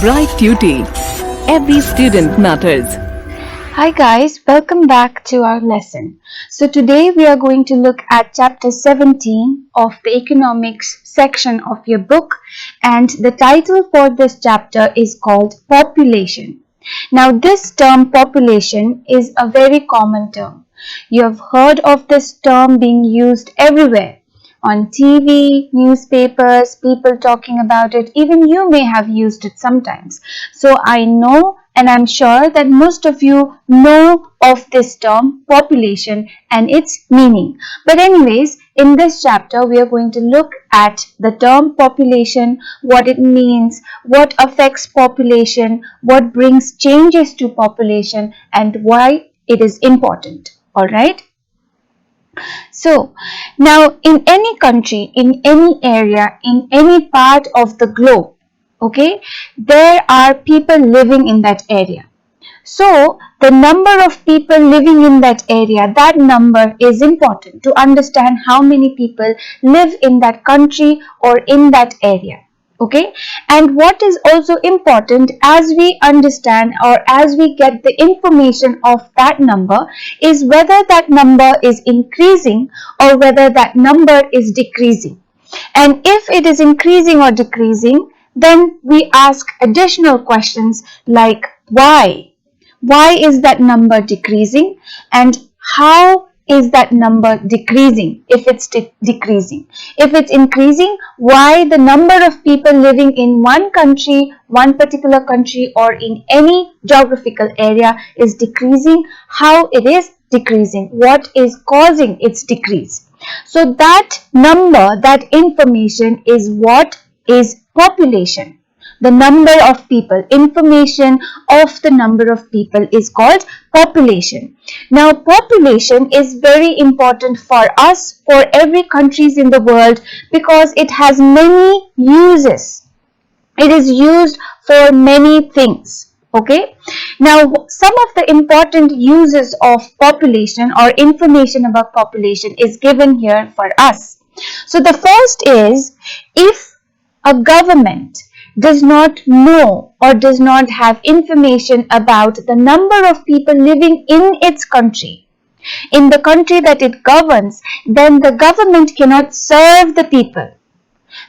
Bright Tuty. Every student matters. Hi guys, welcome back to our lesson. So today we are going to look at chapter 17 of the economics section of your book, and the title for this chapter is called population. Now this term population is a very common term. You have heard of this term being used everywhere. On TV, newspapers, people talking about it, even you may have used it sometimes. So I know and I'm sure that most of you know of this term population and its meaning. But anyways, in this chapter we are going to look at the term population, what it means, what affects population, what brings changes to population, and why it is important. Alright? So, now in any country, in any area, in any part of the globe, okay, there are people living in that area. So, the number of people living in that area, that number is important to understand how many people live in that country or in that area. Okay, and what is also important as we understand or as we get the information of that number is whether that number is increasing or whether that number is decreasing. And if it is increasing or decreasing, then we ask additional questions like why? Why is that number decreasing, and how is that number decreasing if it's decreasing? If it's increasing, why the number of people living in one country, one particular country, or in any geographical area is decreasing, how it is decreasing, what is causing its decrease. So that number, that information is what is population. The number of people, information of the number of people is called population. Now, population is very important for us, for every countries in the world, because it has many uses. It is used for many things. Okay. Now, some of the important uses of population or information about population is given here for us. So, the first is if a government does not know or does not have information about the number of people living in its country, in the country that it governs, then the government cannot serve the people.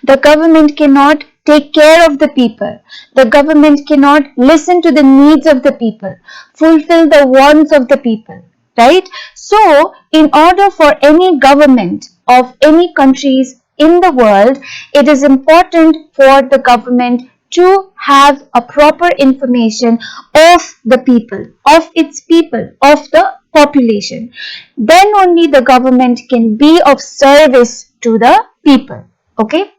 The government cannot take care of the people. The government cannot listen to the needs of the people, fulfill the wants of the people, right? So, in order for any government of any countries in the world, it is important for the government to have a proper information of the people, of its people, of the population. Then only the government can be of service to the people. Okay?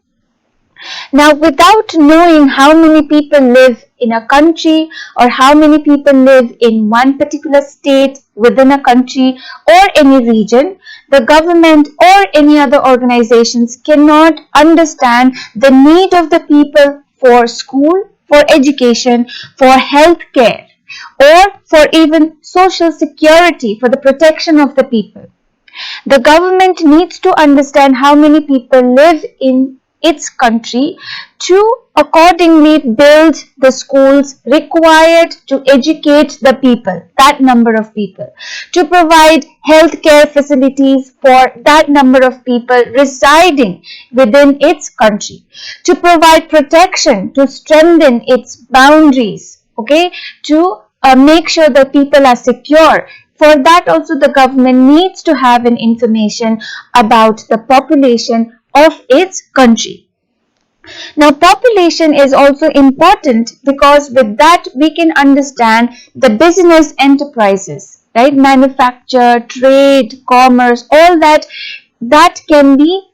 Now, without knowing how many people live in a country or how many people live in one particular state within a country or any region, the government or any other organizations cannot understand the need of the people for school, for education, for health care, or for even social security, for the protection of the people. The government needs to understand how many people live in its country to accordingly build the schools required to educate the people, that number of people, to provide healthcare facilities for that number of people residing within its country, to provide protection, to strengthen its boundaries, okay, to make sure that people are secure. For that also the government needs to have an information about the population of its country. Now, population is also important because with that we can understand the business enterprises, right? Manufacture, trade, commerce, all that can be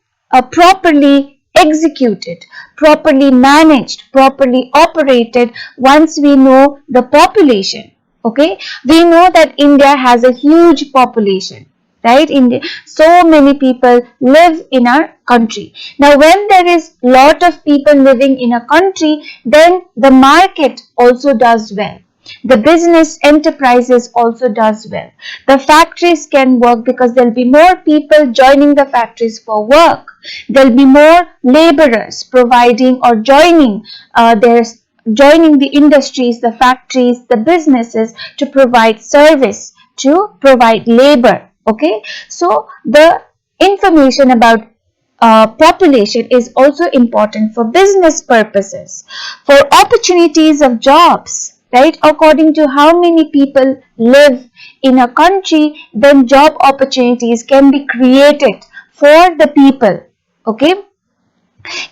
properly executed, properly managed, properly operated once we know the population. Okay, we know that India has a huge population, right? India, so many people live in our country. Now, when there is lot of people living in a country, then the market also does well. The business enterprises also does well. The factories can work because there will be more people joining the factories for work. There will be more laborers providing or joining their joining the industries, the factories, the businesses to provide service, to provide labor. Okay, so the information about population is also important for business purposes, for opportunities of jobs, right? According to how many people live in a country, then job opportunities can be created for the people. Okay,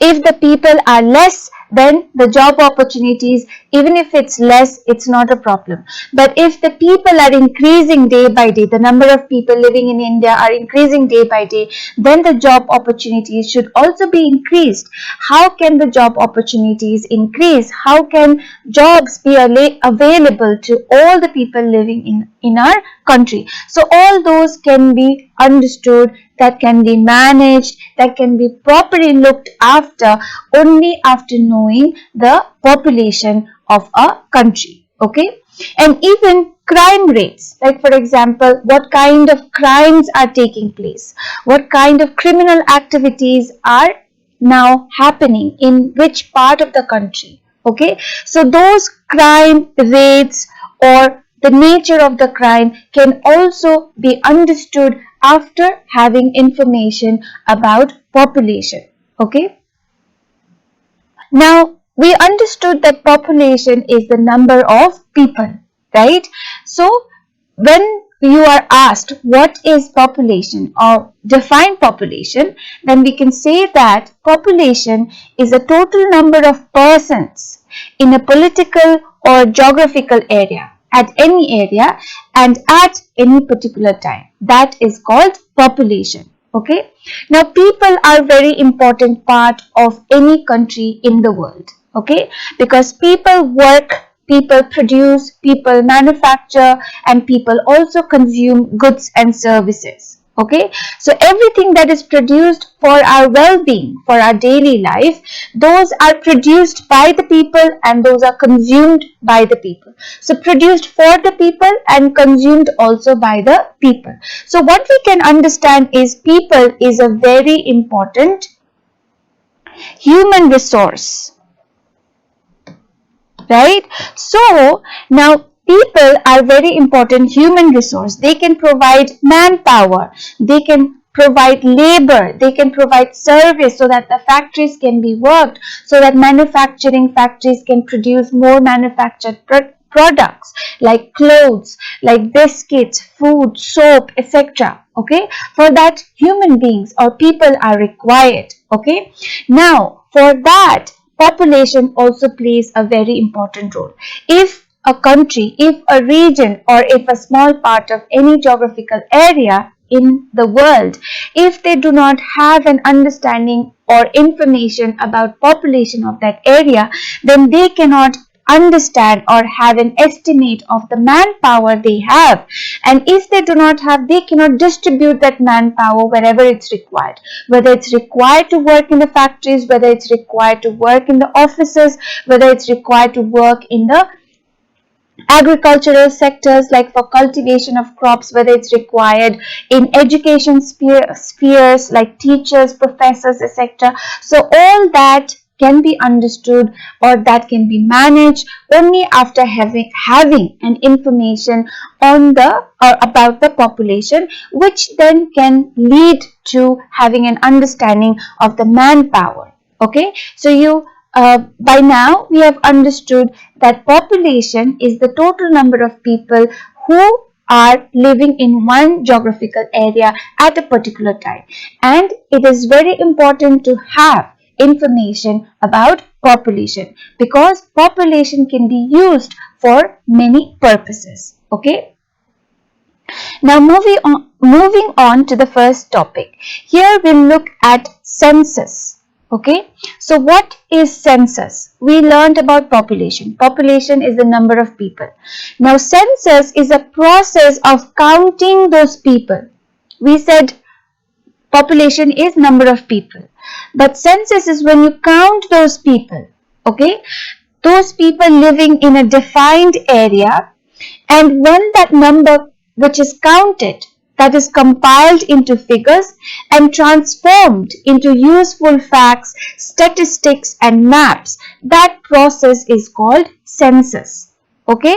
if the people are less, then the job opportunities, even if it's less, it's not a problem. But if the people are increasing day by day, the number of people living in India are increasing day by day, then the job opportunities should also be increased. How can the job opportunities increase? How can jobs be available to all the people living in our country? So all those can be understood, that can be managed, that can be properly looked after only after knowing the population of a country. Okay, and even crime rates, like for example, what kind of crimes are taking place, what kind of criminal activities are now happening in which part of the country. Okay, so those crime rates or the nature of the crime can also be understood after having information about population. Okay, now we understood that population is the number of people, right? So when you are asked what is population or define population, then we can say that population is a total number of persons in a political or geographical area, at any area and at any particular time. That is called population. Okay, now people are very important part of any country in the world. Okay, because people work, people produce, people manufacture, and people also consume goods and services. Okay, so everything that is produced for our well-being, for our daily life, those are produced by the people and those are consumed by the people. So produced for the people and consumed also by the people. So what we can understand is people is a very important human resource, right? So now people are very important human resource. They can provide manpower, they can provide labor, they can provide service so that the factories can be worked, so that manufacturing factories can produce more manufactured products like clothes, like biscuits, food, soap, etc. Okay, for that human beings or people are required. Okay, now for that population also plays a very important role. If a country, if a region, or if a small part of any geographical area in the world, if they do not have an understanding or information about population of that area, then they cannot understand or have an estimate of the manpower they have, and if they do not have, they cannot distribute that manpower wherever it's required, whether it's required to work in the factories, whether it's required to work in the offices, whether it's required to work in the agricultural sectors like for cultivation of crops, whether it's required in education spheres like teachers, professors, etc. So all that can be understood or that can be managed only after having an information on the or about the population, which then can lead to having an understanding of the manpower. Okay, so by now we have understood that population is the total number of people who are living in one geographical area at a particular time, and it is very important to have information about population because population can be used for many purposes. Okay, now moving on to the first topic. Here we'll look at census. Okay, so what is census? We learned about population. Population is the number of people. Now census is a process of counting those people. We said population is number of people, but census is when you count those people. Okay, those people living in a defined area, and when that number which is counted that is compiled into figures and transformed into useful facts, statistics and maps. That process is called census. Okay,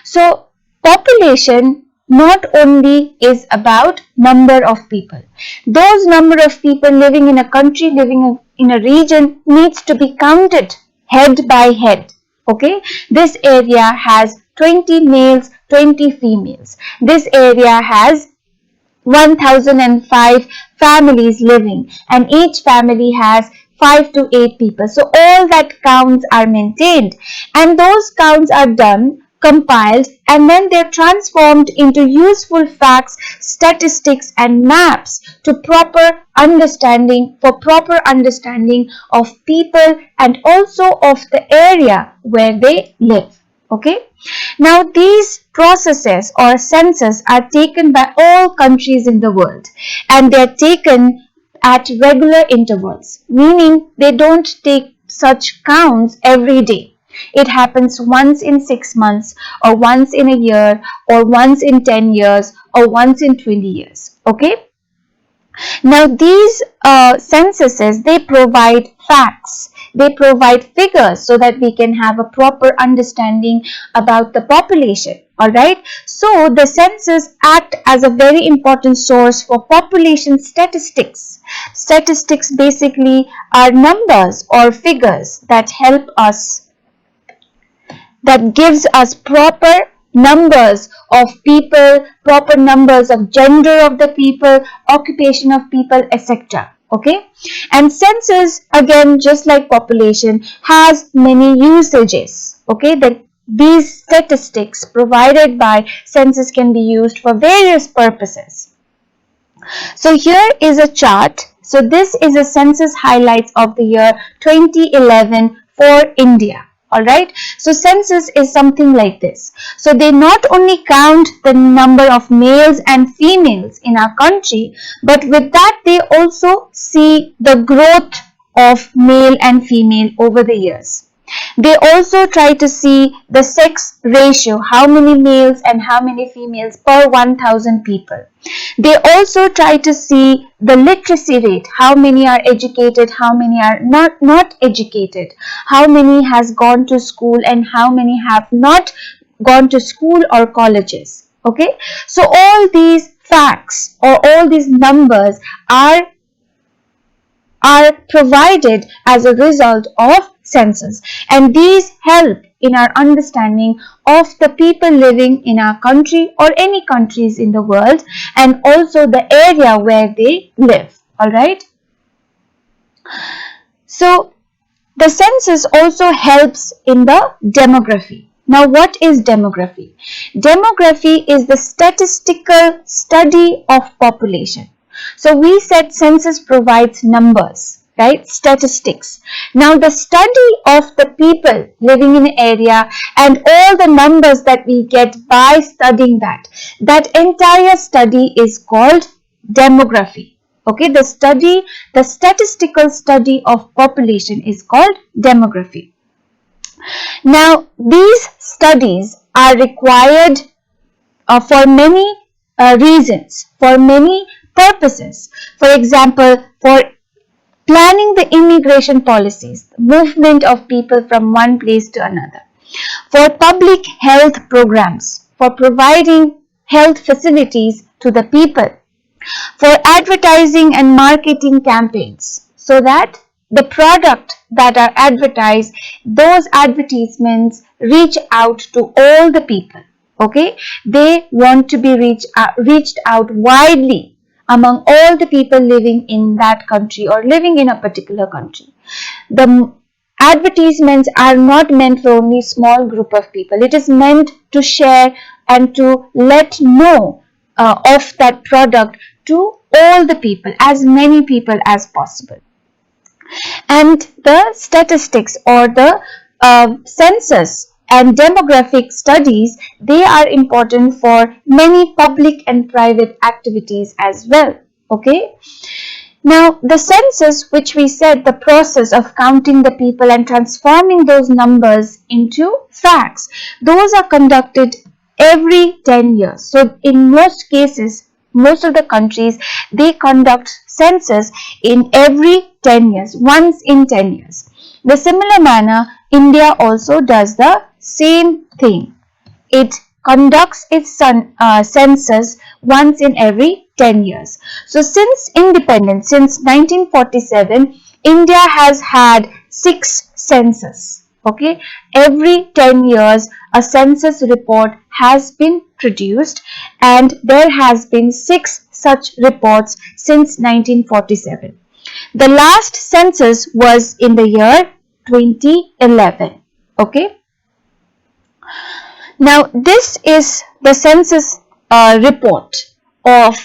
so population not only is about number of people. Those number of people living in a country, living in a region needs to be counted head by head. Okay, this area has 20 males, 20 females. This area has 1005 families living, and each family has 5 to 8 people. So all that counts are maintained, and those counts are done, compiled, and then they're transformed into useful facts, statistics and maps to proper understanding of people and also of the area where they live. Okay, now these processes or census are taken by all countries in the world, and they are taken at regular intervals, meaning they don't take such counts every day. It happens once in 6 months, or once in a year, or once in 10 years, or once in 20 years. Okay, now these censuses, they provide facts, they provide figures so that we can have a proper understanding about the population. Alright, so the census act as a very important source for population statistics. Statistics basically are numbers or figures that help us, that gives us proper numbers of people, proper numbers of gender of the people, occupation of people, etc. Okay, and census, again, just like population, has many usages. Okay, that these statistics provided by census can be used for various purposes. So here is a chart. So this is a census highlights of the year 2011 for India. Alright, so census is something like this. So they not only count the number of males and females in our country, but with that they also see the growth of male and female over the years. They also try to see the sex ratio, how many males and how many females per 1000 people. They also try to see the literacy rate, how many are educated, how many are not educated, how many has gone to school and how many have not gone to school or colleges. Okay, so all these facts or all these numbers are provided as a result of census, and these help in our understanding of the people living in our country or any countries in the world, and also the area where they live. All right, so the census also helps in the demography. Now, what is demography? Demography is the statistical study of population. So we said census provides numbers, right? Statistics. Now the study of the people living in an area and all the numbers that we get by studying that entire study is called demography. Okay, the statistical study of population is called demography. Now these studies are required for many reasons, for many purposes. For example, for planning the immigration policies, movement of people from one place to another, for public health programs, for providing health facilities to the people, for advertising and marketing campaigns, so that the product that are advertised, those advertisements reach out to all the people. Okay, they want to be reached out widely among all the people living in that country or living in a particular country. The advertisements are not meant for only small group of people. It is meant to share and to let know of that product to all the people, as many people as possible. And the statistics or the census and demographic studies, they are important for many public and private activities as well. Okay, now the census, which we said, the process of counting the people and transforming those numbers into facts, those are conducted every 10 years. So in most cases most of the countries, they conduct census in every 10 years, once in 10 years. The similar manner, India also does the same thing. It conducts its census once in every 10 years. So since independence, since 1947, India has had 6 census. Okay, every 10 years a census report has been produced, and there has been 6 such reports since 1947. The last census was in the year 2011. Okay. Now, this is the census report of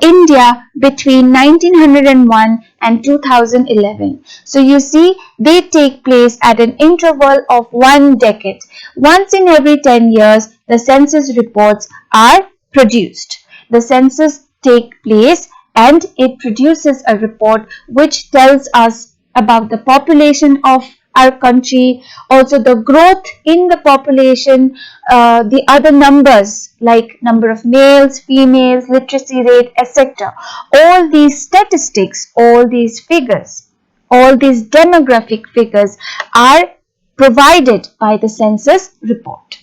India between 1901 and 2011. So, you see, they take place at an interval of 1 decade. Once in every 10 years, the census reports are produced. The census take place and it produces a report which tells us about the population of our country, also the growth in the population, the other numbers like number of males, females, literacy rate, etc. All these statistics, all these figures, all these demographic figures are provided by the census report.